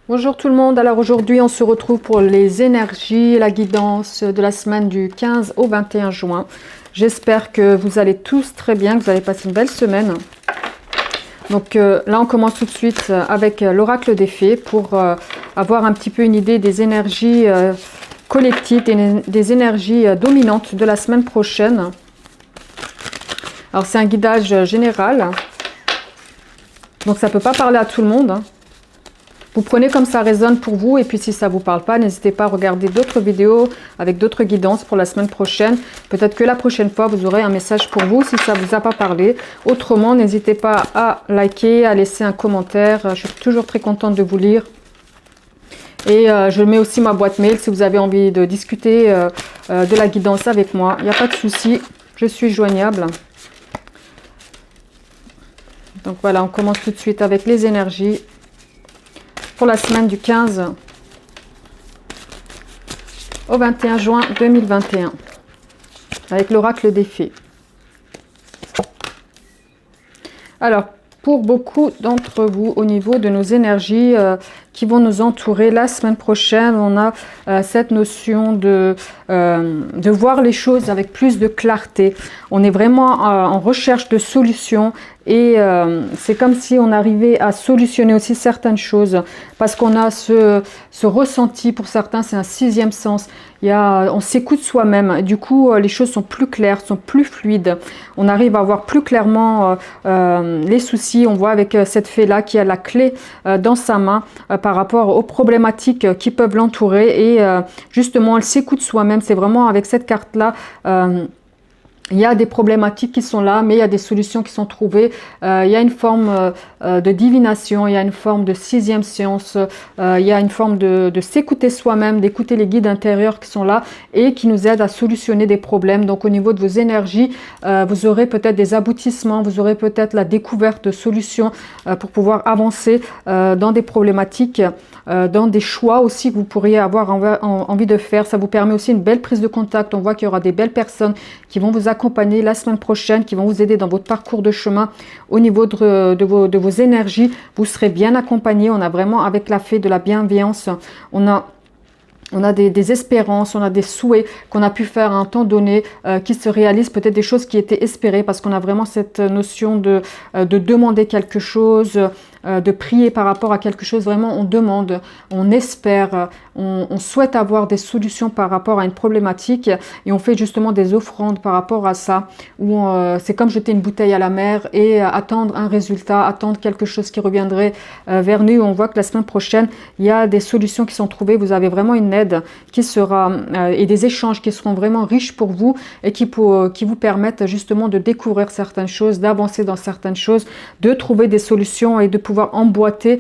Bonjour tout le monde, alors aujourd'hui on se retrouve pour les énergies et la guidance de la semaine du 15 au 21 juin. J'espère que vous allez tous très bien, que vous allez passer une belle semaine. Donc là on commence tout de suite avec l'oracle des fées pour avoir un petit peu une idée des énergies collectives, des énergies dominantes de la semaine prochaine. Alors c'est un guidage général, donc ça ne peut pas parler à tout le monde, hein. Vous prenez comme ça résonne pour vous, et puis si ça ne vous parle pas, n'hésitez pas à regarder d'autres vidéos avec d'autres guidances pour la semaine prochaine. Peut-être que la prochaine fois, vous aurez un message pour vous si ça ne vous a pas parlé. Autrement, n'hésitez pas à liker, à laisser un commentaire. Je suis toujours très contente de vous lire. Et je mets aussi ma boîte mail si vous avez envie de discuter de la guidance avec moi. Il n'y a pas de souci, je suis joignable. Donc voilà, on commence tout de suite avec les énergies pour la semaine du 15 au 21 juin 2021 avec l'oracle des fées. Alors, pour beaucoup d'entre vous, au niveau de nos énergies qui vont nous entourer la semaine prochaine, on a cette notion de voir les choses avec plus de clarté. On est vraiment en recherche de solutions. Et c'est comme si on arrivait à solutionner aussi certaines choses, parce qu'on a ce ressenti, pour certains c'est un sixième sens, on s'écoute soi-même, du coup les choses sont plus claires, sont plus fluides, on arrive à voir plus clairement les soucis. On voit avec cette fée là qui a la clé dans sa main par rapport aux problématiques qui peuvent l'entourer, et justement elle s'écoute soi-même. C'est vraiment avec cette carte là, il y a des problématiques qui sont là, mais il y a des solutions qui sont trouvées. Il y a une forme de divination, il y a une forme de sixième science, il y a une forme de s'écouter soi-même, d'écouter les guides intérieurs qui sont là et qui nous aident à solutionner des problèmes. Donc au niveau de vos énergies, vous aurez peut-être des aboutissements, vous aurez peut-être la découverte de solutions pour pouvoir avancer dans des problématiques, dans des choix aussi que vous pourriez avoir envie de faire. Ça vous permet aussi une belle prise de contact. On voit qu'il y aura des belles personnes qui vont vous accompagner la semaine prochaine, qui vont vous aider dans votre parcours de chemin. Au niveau de vos énergies, vous serez bien accompagné. On a vraiment, avec la fée, de la bienveillance. On a des espérances, on a des souhaits qu'on a pu faire à un temps donné, qui se réalisent, peut-être des choses qui étaient espérées, parce qu'on a vraiment cette notion de demander quelque chose, de prier par rapport à quelque chose. Vraiment on demande, on espère, on souhaite avoir des solutions par rapport à une problématique, et on fait justement des offrandes par rapport à ça, où c'est comme jeter une bouteille à la mer et attendre un résultat, attendre quelque chose qui reviendrait vers nous. On voit que la semaine prochaine il y a des solutions qui sont trouvées, vous avez vraiment une aide qui sera et des échanges qui seront vraiment riches pour vous, et qui vous permettent justement de découvrir certaines choses, d'avancer dans certaines choses, de trouver des solutions et de pouvoir emboîter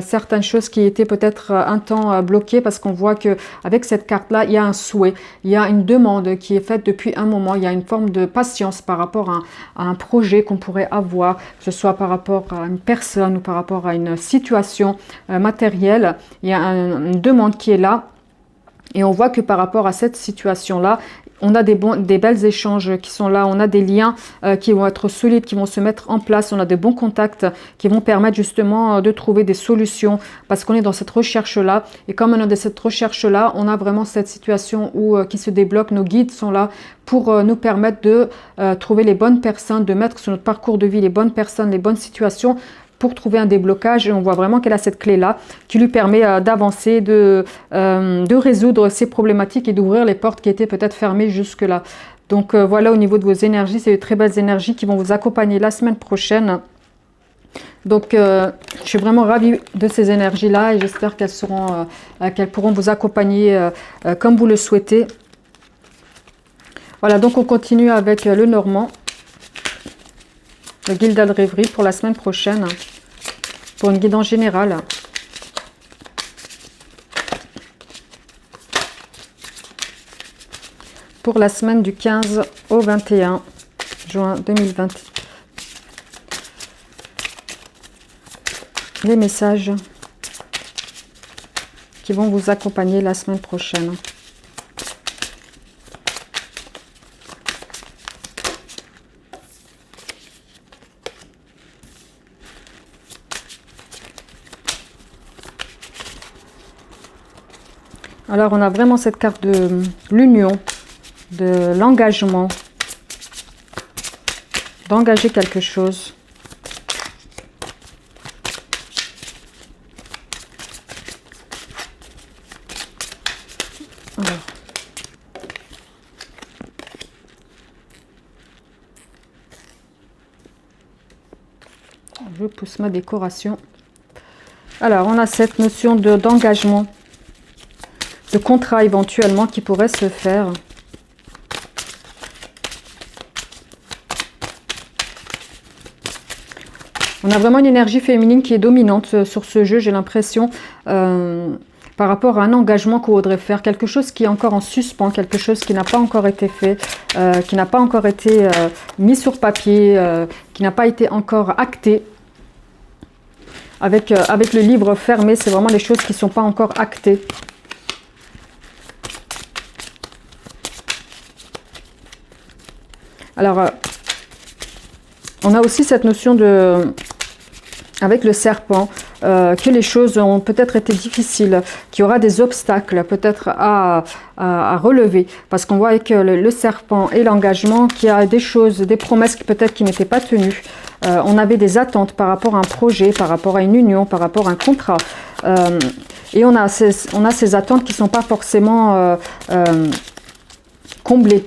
certaines choses qui étaient peut-être un temps bloquées, parce qu'on voit que avec cette carte là il y a un souhait, il y a une demande qui est faite depuis un moment, il y a une forme de patience par rapport à un projet qu'on pourrait avoir, que ce soit par rapport à une personne ou par rapport à une situation matérielle. Il y a une demande qui est là. Et on voit que par rapport à cette situation-là, on a des belles échanges qui sont là, on a des liens qui vont être solides, qui vont se mettre en place, on a des bons contacts qui vont permettre justement de trouver des solutions, parce qu'on est dans cette recherche-là. Et comme on est dans cette recherche-là, on a vraiment cette situation qui se débloque. Nos guides sont là pour nous permettre de trouver les bonnes personnes, de mettre sur notre parcours de vie les bonnes personnes, les bonnes situations, pour trouver un déblocage. Et on voit vraiment qu'elle a cette clé-là qui lui permet d'avancer, de résoudre ces problématiques et d'ouvrir les portes qui étaient peut-être fermées jusque-là. Donc voilà, au niveau de vos énergies, c'est de très belles énergies qui vont vous accompagner la semaine prochaine. Donc je suis vraiment ravie de ces énergies-là, et j'espère qu'elles pourront vous accompagner comme vous le souhaitez. Voilà, donc on continue avec le Normand, le Gilded Rêverie pour la semaine prochaine, pour une guidance générale. Pour la semaine du 15 au 21 juin 2020. Les messages qui vont vous accompagner la semaine prochaine. Alors, on a vraiment cette carte de l'union, de l'engagement, d'engager quelque chose. Alors. Je pousse ma décoration. Alors, on a cette notion d'engagement, de contrat éventuellement qui pourrait se faire. On a vraiment une énergie féminine qui est dominante sur ce jeu, j'ai l'impression, par rapport à un engagement qu'on voudrait faire, quelque chose qui est encore en suspens, quelque chose qui n'a pas encore été fait, qui n'a pas encore été mis sur papier, qui n'a pas été encore acté. Avec le livre fermé, c'est vraiment des choses qui ne sont pas encore actées. Alors, on a aussi cette notion de, avec le serpent, que les choses ont peut-être été difficiles, qu'il y aura des obstacles peut-être à relever. Parce qu'on voit avec le serpent et l'engagement qu'il y a des choses, des promesses peut-être qui n'étaient pas tenues. On avait des attentes par rapport à un projet, par rapport à une union, par rapport à un contrat. Et on a ces attentes qui ne sont pas forcément comblées.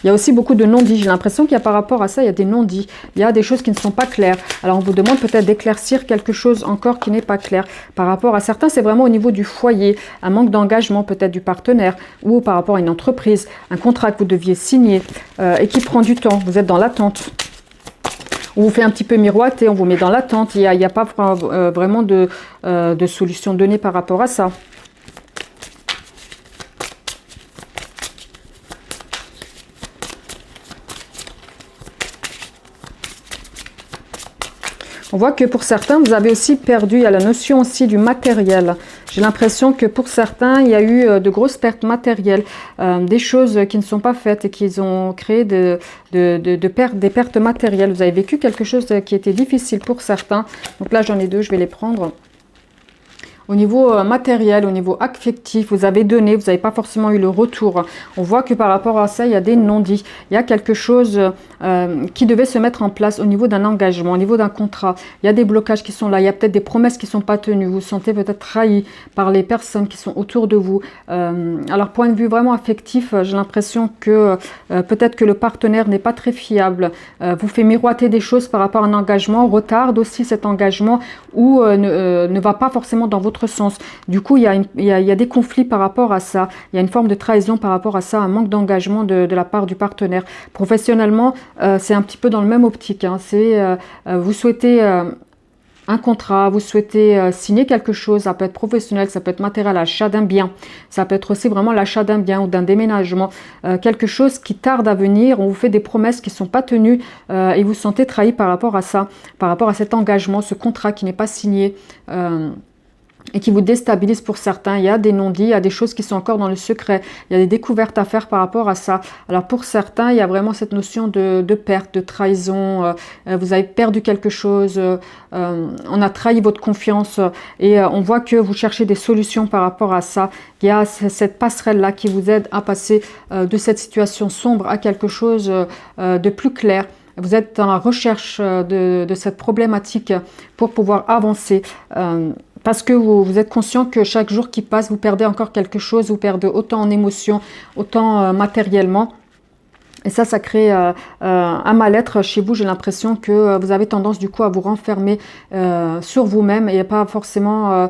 Il y a aussi beaucoup de non-dits. J'ai l'impression qu'il y a par rapport à ça, il y a des non-dits. Il y a des choses qui ne sont pas claires. Alors, on vous demande peut-être d'éclaircir quelque chose encore qui n'est pas clair. Par rapport à certains, c'est vraiment au niveau du foyer, un manque d'engagement peut-être du partenaire ou par rapport à une entreprise, un contrat que vous deviez signer et qui prend du temps. Vous êtes dans l'attente. On vous fait un petit peu miroiter, on vous met dans l'attente. Il n'y a pas vraiment de solution donnée par rapport à ça. On voit que pour certains, vous avez aussi perdu, il y a la notion aussi du matériel. J'ai l'impression que pour certains, il y a eu de grosses pertes matérielles, des choses qui ne sont pas faites et qui ont créé des pertes matérielles. Vous avez vécu quelque chose qui était difficile pour certains. Donc là, j'en ai deux, je vais les prendre. Au niveau matériel, au niveau affectif, vous avez donné, vous n'avez pas forcément eu le retour. On voit que par rapport à ça, il y a des non-dits. Il y a quelque chose qui devait se mettre en place au niveau d'un engagement, au niveau d'un contrat. Il y a des blocages qui sont là. Il y a peut-être des promesses qui ne sont pas tenues. Vous vous sentez peut-être trahi par les personnes qui sont autour de vous. Alors, point de vue vraiment affectif, j'ai l'impression que peut-être que le partenaire n'est pas très fiable. Vous fait miroiter des choses par rapport à un engagement, retarde aussi cet engagement ou ne va pas forcément dans votre sens. Du coup, il y a des conflits par rapport à ça. Il y a une forme de trahison par rapport à ça, un manque d'engagement de la part du partenaire. Professionnellement, c'est un petit peu dans le même optique. Hein. Vous souhaitez un contrat, vous souhaitez signer quelque chose, ça peut être professionnel, ça peut être matériel, l'achat d'un bien, ça peut être aussi vraiment l'achat d'un bien ou d'un déménagement, quelque chose qui tarde à venir, on vous fait des promesses qui ne sont pas tenues et vous vous sentez trahi par rapport à ça, par rapport à cet engagement, ce contrat qui n'est pas signé. Et qui vous déstabilise pour certains. Il y a des non-dits, il y a des choses qui sont encore dans le secret, il y a des découvertes à faire par rapport à ça. Alors pour certains, il y a vraiment cette notion de perte, de trahison, vous avez perdu quelque chose, on a trahi votre confiance et on voit que vous cherchez des solutions par rapport à ça. Il y a cette passerelle-là qui vous aide à passer de cette situation sombre à quelque chose de plus clair. Vous êtes dans la recherche de cette problématique pour pouvoir avancer. Parce que vous êtes conscient que chaque jour qui passe, vous perdez encore quelque chose, vous perdez autant en émotion, autant matériellement. Et ça crée un mal-être chez vous. J'ai l'impression que vous avez tendance du coup à vous renfermer sur vous-même et pas forcément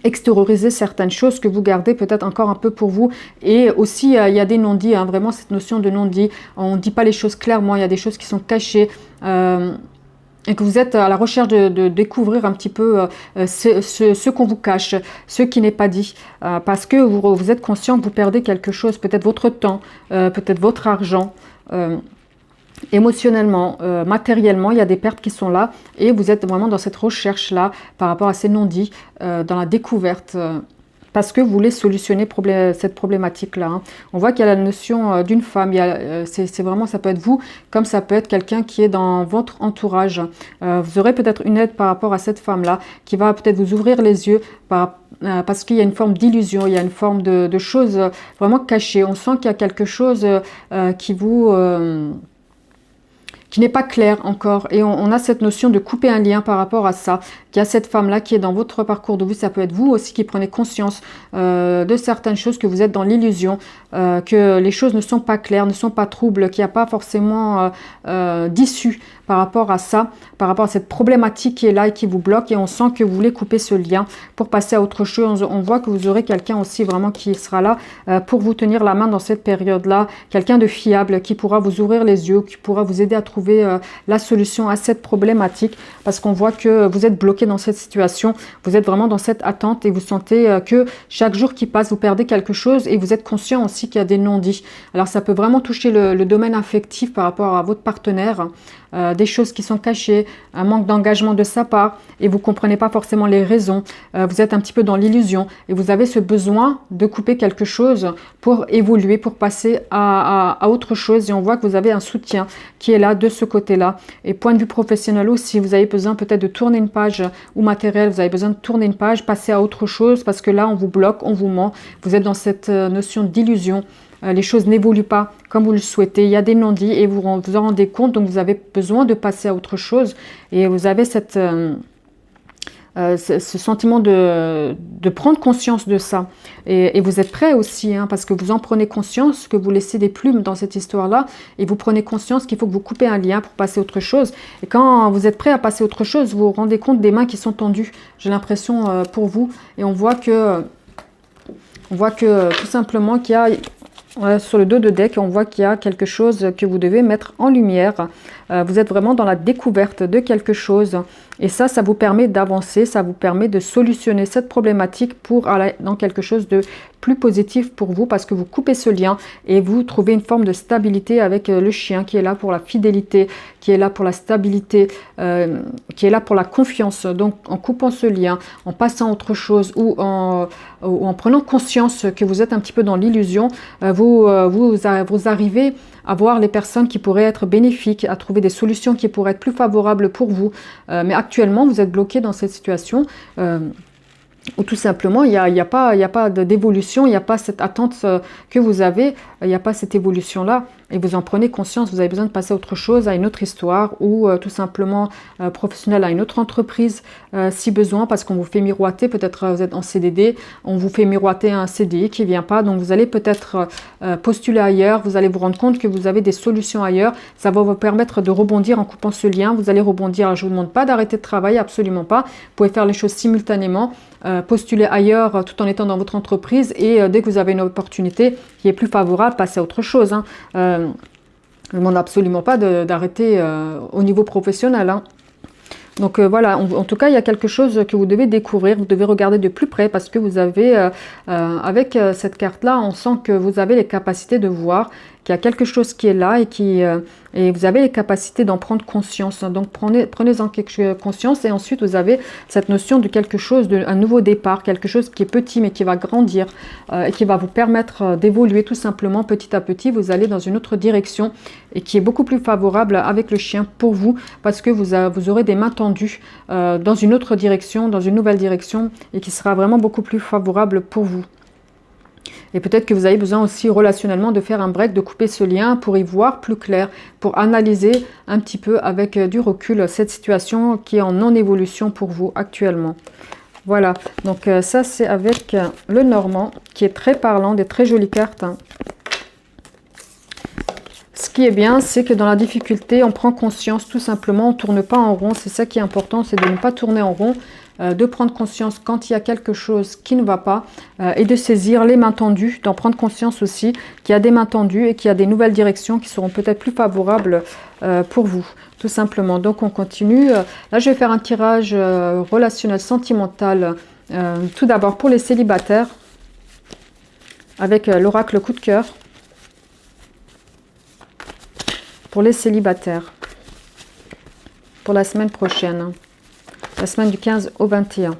extérioriser certaines choses que vous gardez peut-être encore un peu pour vous. Et aussi, il y a des non-dits, hein, vraiment cette notion de non-dit. On ne dit pas les choses clairement, il y a des choses qui sont cachées. Et que vous êtes à la recherche de découvrir un petit peu ce qu'on vous cache, ce qui n'est pas dit. Parce que vous êtes conscient que vous perdez quelque chose, peut-être votre temps, peut-être votre argent. Émotionnellement, matériellement, il y a des pertes qui sont là. Et vous êtes vraiment dans cette recherche-là par rapport à ces non-dits, dans la découverte. parce que vous voulez solutionner cette problématique-là. Hein. On voit qu'il y a la notion d'une femme, c'est vraiment, ça peut être vous, comme ça peut être quelqu'un qui est dans votre entourage. Vous aurez peut-être une aide par rapport à cette femme-là, qui va peut-être vous ouvrir les yeux parce qu'il y a une forme d'illusion, il y a une forme de choses vraiment cachées. On sent qu'il y a quelque chose qui n'est pas clair encore. Et on a cette notion de couper un lien par rapport à ça. Qu'il y a cette femme-là qui est dans votre parcours de vie. Ça peut être vous aussi qui prenez conscience de certaines choses, que vous êtes dans l'illusion, que les choses ne sont pas claires, ne sont pas troubles, qu'il n'y a pas forcément d'issue par rapport à ça, par rapport à cette problématique qui est là et qui vous bloque. Et on sent que vous voulez couper ce lien pour passer à autre chose. On voit que vous aurez quelqu'un aussi vraiment qui sera là pour vous tenir la main dans cette période-là. Quelqu'un de fiable qui pourra vous ouvrir les yeux, qui pourra vous aider à trouver la solution à cette problématique, parce qu'on voit que vous êtes bloqué dans cette situation, vous êtes vraiment dans cette attente et vous sentez que chaque jour qui passe, vous perdez quelque chose et vous êtes conscient aussi qu'il y a des non-dits. Alors ça peut vraiment toucher le domaine affectif par rapport à votre partenaire, des choses qui sont cachées, un manque d'engagement de sa part et vous ne comprenez pas forcément les raisons, vous êtes un petit peu dans l'illusion et vous avez ce besoin de couper quelque chose pour évoluer, pour passer à autre chose, et on voit que vous avez un soutien qui est là de ce côté-là. Et point de vue professionnel aussi, vous avez besoin peut-être de tourner une page ou matériel, vous avez besoin de tourner une page, passer à autre chose parce que là on vous bloque, on vous ment, vous êtes dans cette notion d'illusion. Les choses n'évoluent pas comme vous le souhaitez, il y a des non-dits et vous en rendez compte, donc vous avez besoin de passer à autre chose et vous avez ce sentiment de prendre conscience de ça. Et vous êtes prêt aussi, hein, parce que vous en prenez conscience, que vous laissez des plumes dans cette histoire-là et vous prenez conscience qu'il faut que vous coupez un lien pour passer à autre chose. Et quand vous êtes prêt à passer à autre chose, vous vous rendez compte des mains qui sont tendues, j'ai l'impression pour vous. Et on voit que tout simplement qu'il y a... sur le dos de deck, on voit qu'il y a quelque chose que vous devez mettre en lumière. Vous êtes vraiment dans la découverte de quelque chose. Et ça vous permet d'avancer, ça vous permet de solutionner cette problématique pour aller dans quelque chose de plus positif pour vous, parce que vous coupez ce lien et vous trouvez une forme de stabilité avec le chien qui est là pour la fidélité, qui est là pour la stabilité, qui est là pour la confiance. Donc en coupant ce lien, en passant à autre chose ou en prenant conscience que vous êtes un petit peu dans l'illusion, vous arrivez à voir les personnes qui pourraient être bénéfiques, à trouver des solutions qui pourraient être plus favorables pour vous. Mais actuellement, vous êtes bloqué dans cette situation où tout simplement, il n'y a pas d'évolution, il n'y a pas cette attente que vous avez, il n'y a pas cette évolution-là. Et vous en prenez conscience, vous avez besoin de passer à autre chose, à une autre histoire ou tout simplement professionnel, à une autre entreprise si besoin, parce qu'on vous fait miroiter, peut-être vous êtes en CDD, on vous fait miroiter un CDI qui ne vient pas, donc vous allez peut-être postuler ailleurs, vous allez vous rendre compte que vous avez des solutions ailleurs, ça va vous permettre de rebondir en coupant ce lien, vous allez rebondir. Alors, je ne vous demande pas d'arrêter de travailler, absolument pas, vous pouvez faire les choses simultanément, postuler ailleurs tout en étant dans votre entreprise et dès que vous avez une opportunité qui est plus favorable, passez à autre chose. Hein. Je ne demande absolument pas d'arrêter au niveau professionnel. Hein. Donc voilà, en tout cas, il y a quelque chose que vous devez découvrir, vous devez regarder de plus près parce que vous avez, avec cette carte-là, on sent que vous avez les capacités de voir qu'il y a quelque chose qui est là et vous avez les capacités d'en prendre conscience. Donc prenez-en conscience et ensuite vous avez cette notion de quelque chose, un nouveau départ, quelque chose qui est petit mais qui va grandir et qui va vous permettre d'évoluer tout simplement petit à petit. Vous allez dans une autre direction et qui est beaucoup plus favorable avec le chien pour vous parce que vous aurez des mains tendues dans une autre direction, dans une nouvelle direction et qui sera vraiment beaucoup plus favorable pour vous. Et peut-être que vous avez besoin aussi relationnellement de faire un break, de couper ce lien pour y voir plus clair, pour analyser un petit peu avec du recul cette situation qui est en non-évolution pour vous actuellement. Voilà, donc ça c'est avec le Normand qui est très parlant, des très jolies cartes. Hein. Ce qui est bien, c'est que dans la difficulté, on prend conscience tout simplement, on ne tourne pas en rond. C'est ça qui est important, c'est de ne pas tourner en rond, de prendre conscience quand il y a quelque chose qui ne va pas et de saisir les mains tendues, d'en prendre conscience aussi qu'il y a des mains tendues et qu'il y a des nouvelles directions qui seront peut-être plus favorables pour vous, tout simplement. Donc on continue. Là, je vais faire un tirage relationnel sentimental, tout d'abord pour les célibataires, avec l'oracle coup de cœur. Pour les célibataires, pour la semaine prochaine, la semaine du 15 au 21.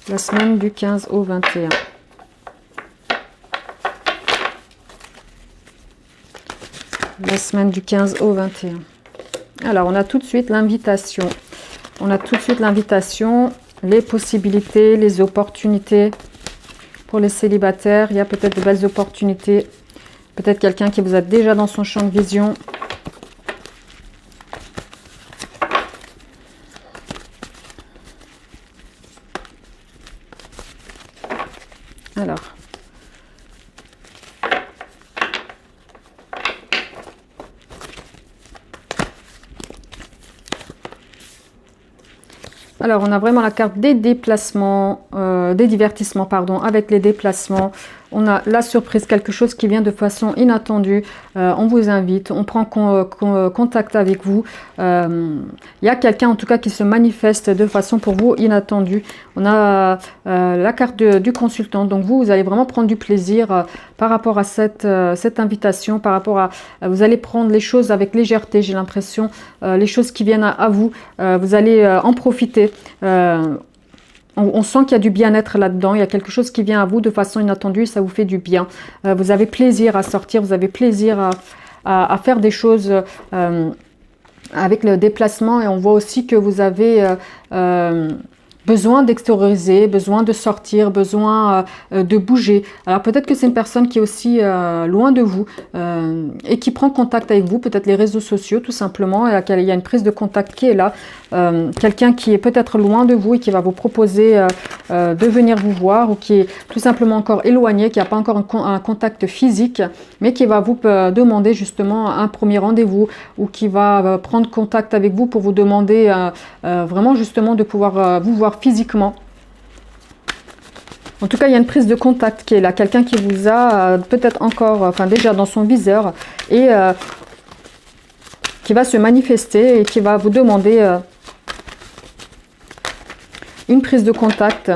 La semaine du 15 au 21. La semaine du 15 au 21. Alors, on a tout de suite l'invitation. On a tout de suite l'invitation, les possibilités, les opportunités. Pour les célibataires, il y a peut-être de belles opportunités. Peut-être quelqu'un qui vous a déjà dans son champ de vision. Alors. Alors, on a vraiment la carte des déplacements, des divertissements, pardon, avec les déplacements. On a la surprise, quelque chose qui vient de façon inattendue. On vous invite, on prend contact avec vous. Il y a quelqu'un en tout cas qui se manifeste de façon pour vous inattendue. On a la carte du consultant. Donc vous allez vraiment prendre du plaisir par rapport à cette invitation, par rapport à... vous allez prendre les choses avec légèreté, j'ai l'impression. Les choses qui viennent à vous, vous allez en profiter. On sent qu'il y a du bien-être là-dedans, il y a quelque chose qui vient à vous de façon inattendue, ça vous fait du bien. Vous avez plaisir à sortir, vous avez plaisir à faire des choses avec le déplacement, et on voit aussi que vous avez besoin d'extérioriser, besoin de sortir, besoin de bouger. Alors peut-être que c'est une personne qui est aussi loin de vous et qui prend contact avec vous, peut-être les réseaux sociaux tout simplement, et il y a une prise de contact qui est là. Quelqu'un qui est peut-être loin de vous et qui va vous proposer de venir vous voir, ou qui est tout simplement encore éloigné, qui n'a pas encore un contact physique, mais qui va vous demander justement un premier rendez-vous, ou qui va prendre contact avec vous pour vous demander vraiment justement de pouvoir vous voir physiquement. En tout cas, il y a une prise de contact qui est là. Quelqu'un qui vous a peut-être encore, enfin déjà dans son viseur, et qui va se manifester et qui va vous demander une prise de contact.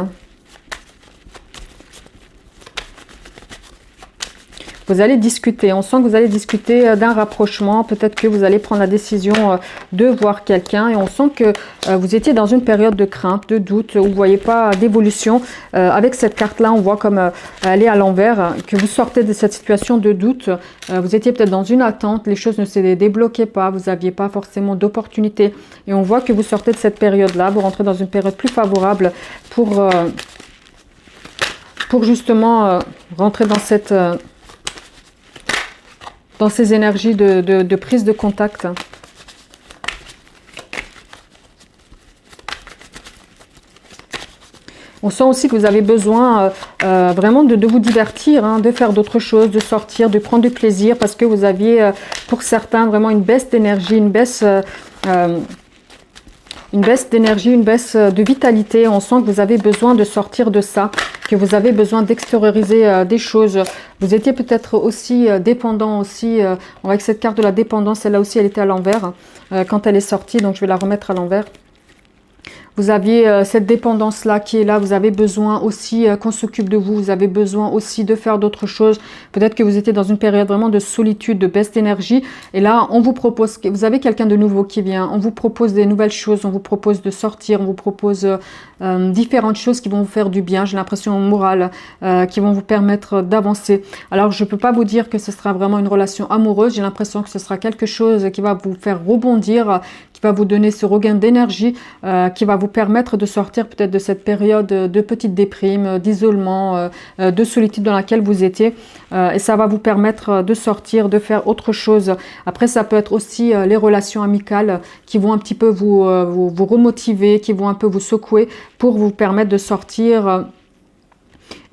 Vous allez discuter, on sent que vous allez discuter d'un rapprochement, peut-être que vous allez prendre la décision de voir quelqu'un, et on sent que vous étiez dans une période de crainte, de doute, où vous ne voyez pas d'évolution. Avec cette carte-là, on voit comme elle est à l'envers, que vous sortez de cette situation de doute. Vous étiez peut-être dans une attente, les choses ne se débloquaient pas, vous n'aviez pas forcément d'opportunité, et on voit que vous sortez de cette période-là, vous rentrez dans une période plus favorable pour justement rentrer dans cette... dans ces énergies de prise de contact. On sent aussi que vous avez besoin vraiment de vous divertir, hein, de faire d'autres choses, de sortir, de prendre du plaisir, parce que vous aviez, pour certains, vraiment une baisse d'énergie, une baisse d'énergie, une baisse de vitalité. On sent que vous avez besoin de sortir de ça, que vous avez besoin d'extérioriser des choses. Vous étiez peut-être aussi dépendant aussi, avec cette carte de la dépendance, celle-là aussi elle était à l'envers quand elle est sortie, donc je vais la remettre à l'envers. Vous aviez cette dépendance-là qui est là, vous avez besoin aussi qu'on s'occupe de vous, vous avez besoin aussi de faire d'autres choses. Peut-être que vous étiez dans une période vraiment de solitude, de baisse d'énergie. Et là, on vous propose, vous avez quelqu'un de nouveau qui vient, on vous propose des nouvelles choses, on vous propose de sortir, on vous propose différentes choses qui vont vous faire du bien, j'ai l'impression morale, qui vont vous permettre d'avancer. Alors, je ne peux pas vous dire que ce sera vraiment une relation amoureuse, j'ai l'impression que ce sera quelque chose qui va vous faire rebondir, qui va vous donner ce regain d'énergie, qui va vous permettre de sortir peut-être de cette période de petite déprime, d'isolement, de solitude dans laquelle vous étiez, et ça va vous permettre de sortir, de faire autre chose. Après, ça peut être aussi les relations amicales qui vont un petit peu vous remotiver, qui vont un peu vous secouer pour vous permettre de sortir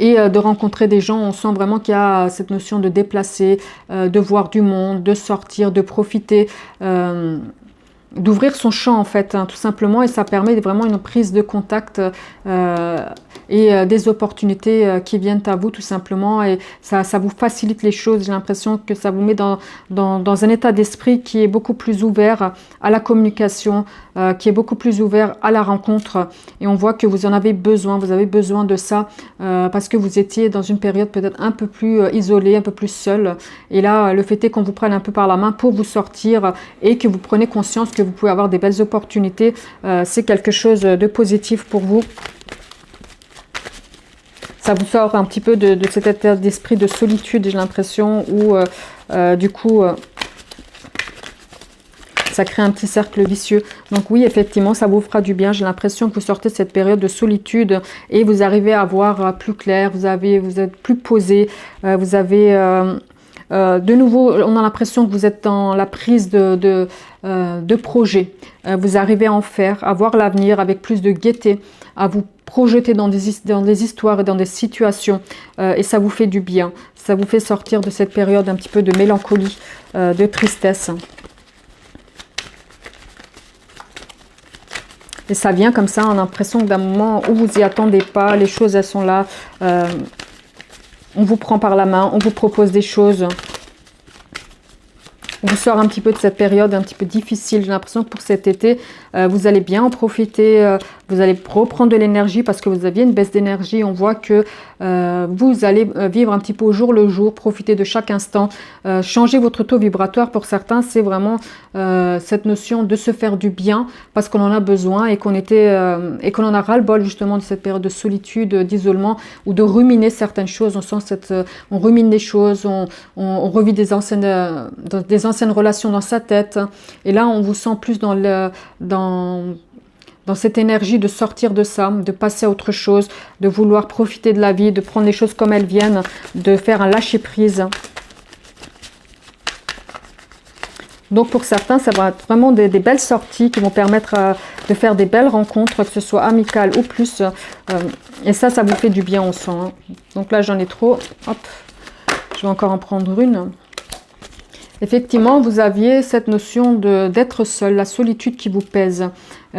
et de rencontrer des gens. On sent vraiment qu'il y a cette notion de déplacer, de voir du monde, de sortir, de profiter, d'ouvrir son champ en fait, hein, tout simplement, et ça permet vraiment une prise de contact et des opportunités qui viennent à vous tout simplement, et ça vous facilite les choses. J'ai l'impression que ça vous met dans un état d'esprit qui est beaucoup plus ouvert à la communication, qui est beaucoup plus ouvert à la rencontre, et on voit que vous en avez besoin, vous avez besoin de ça parce que vous étiez dans une période peut-être un peu plus isolée, un peu plus seule, et là le fait est qu'on vous prenne un peu par la main pour vous sortir et que vous prenez conscience que vous pouvez avoir des belles opportunités. C'est quelque chose de positif pour vous. ça vous sort un petit peu de cet état d'esprit de solitude, j'ai l'impression, où du coup, ça crée un petit cercle vicieux. Donc oui, effectivement, ça vous fera du bien. J'ai l'impression que vous sortez de cette période de solitude et vous arrivez à voir plus clair, vous êtes plus posé, vous avez... de nouveau, on a l'impression que vous êtes dans la prise de projets. Vous arrivez à en faire, à voir l'avenir avec plus de gaieté, à vous projeter dans des histoires et dans des situations. Et ça vous fait du bien. Ça vous fait sortir de cette période un petit peu de mélancolie, de tristesse. Et ça vient comme ça, on a l'impression que d'un moment où vous n'y attendez pas, les choses elles sont là. On vous prend par la main, on vous propose des choses. On vous sort un petit peu de cette période un petit peu difficile. J'ai l'impression que pour cet été, vous allez bien en profiter. Vous allez reprendre de l'énergie parce que vous aviez une baisse d'énergie. On voit que vous allez vivre un petit peu au jour le jour, profiter de chaque instant. Changer votre taux vibratoire pour certains, c'est vraiment cette notion de se faire du bien parce qu'on en a besoin et qu'on en a ras-le-bol justement de cette période de solitude, d'isolement ou de ruminer certaines choses. On sent on rumine des choses, on revit des anciennes relations dans sa tête. Et là, on vous sent plus dans cette énergie de sortir de ça, de passer à autre chose, de vouloir profiter de la vie, de prendre les choses comme elles viennent, de faire un lâcher-prise. Donc pour certains, ça va être vraiment des belles sorties qui vont permettre de faire des belles rencontres, que ce soit amicales ou plus. Et ça vous fait du bien, on sent. Hein. Donc là, j'en ai trop. Hop, je vais encore en prendre une. Effectivement, vous aviez cette notion d'être seul, la solitude qui vous pèse.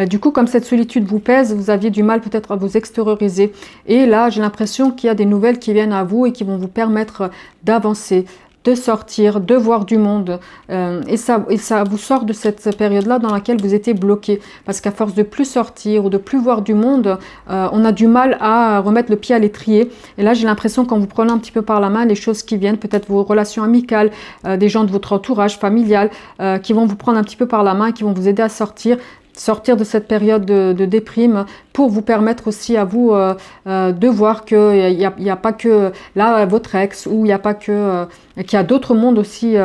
Du coup, comme cette solitude vous pèse, vous aviez du mal peut-être à vous extérioriser. Et là, j'ai l'impression qu'il y a des nouvelles qui viennent à vous et qui vont vous permettre d'avancer, de sortir, de voir du monde. Et ça vous sort de cette période-là dans laquelle vous étiez bloqué. Parce qu'à force de plus sortir ou de plus voir du monde, on a du mal à remettre le pied à l'étrier. Et là, j'ai l'impression qu'en vous prenant un petit peu par la main, les choses qui viennent, peut-être vos relations amicales, des gens de votre entourage familial, qui vont vous prendre un petit peu par la main, qui vont vous aider à sortir de cette période de déprime pour vous permettre aussi à vous de voir qu'il n'y a pas que là votre ex ou il n'y a pas que qu'il y a d'autres mondes aussi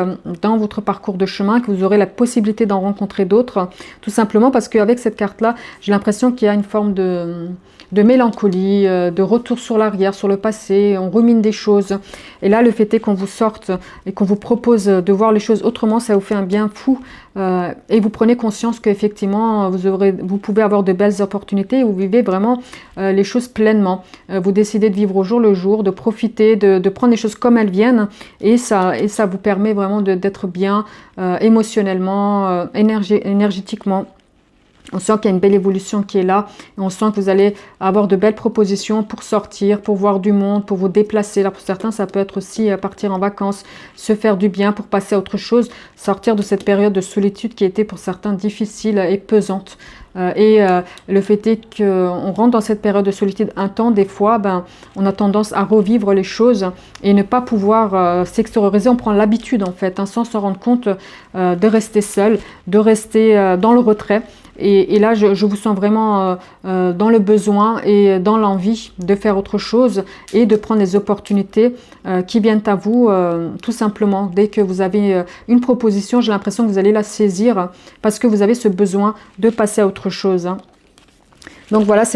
dans votre parcours de chemin, que vous aurez la possibilité d'en rencontrer d'autres, tout simplement parce qu'avec cette carte là j'ai l'impression qu'il y a une forme de mélancolie, de retour sur l'arrière, sur le passé, on rumine des choses. Et là, le fait est qu'on vous sorte et qu'on vous propose de voir les choses autrement, ça vous fait un bien fou. Et vous prenez conscience qu'effectivement, vous pouvez avoir de belles opportunités et vous vivez vraiment les choses pleinement. Vous décidez de vivre au jour le jour, de profiter, de prendre les choses comme elles viennent. Et ça vous permet vraiment d'être bien émotionnellement, énergétiquement. On sent qu'il y a une belle évolution qui est là. Et on sent que vous allez avoir de belles propositions pour sortir, pour voir du monde, pour vous déplacer. Là, pour certains, ça peut être aussi partir en vacances, se faire du bien pour passer à autre chose, sortir de cette période de solitude qui était pour certains difficile et pesante. Le fait est qu'on rentre dans cette période de solitude un temps, des fois, on a tendance à revivre les choses et ne pas pouvoir s'extérioriser. On prend l'habitude, en fait, sans s'en rendre compte, de rester seul, de rester dans le retrait. Et là, je vous sens vraiment dans le besoin et dans l'envie de faire autre chose et de prendre les opportunités qui viennent à vous, tout simplement. Dès que vous avez une proposition, j'ai l'impression que vous allez la saisir parce que vous avez ce besoin de passer à autre chose. Hein. Donc voilà, c'est vraiment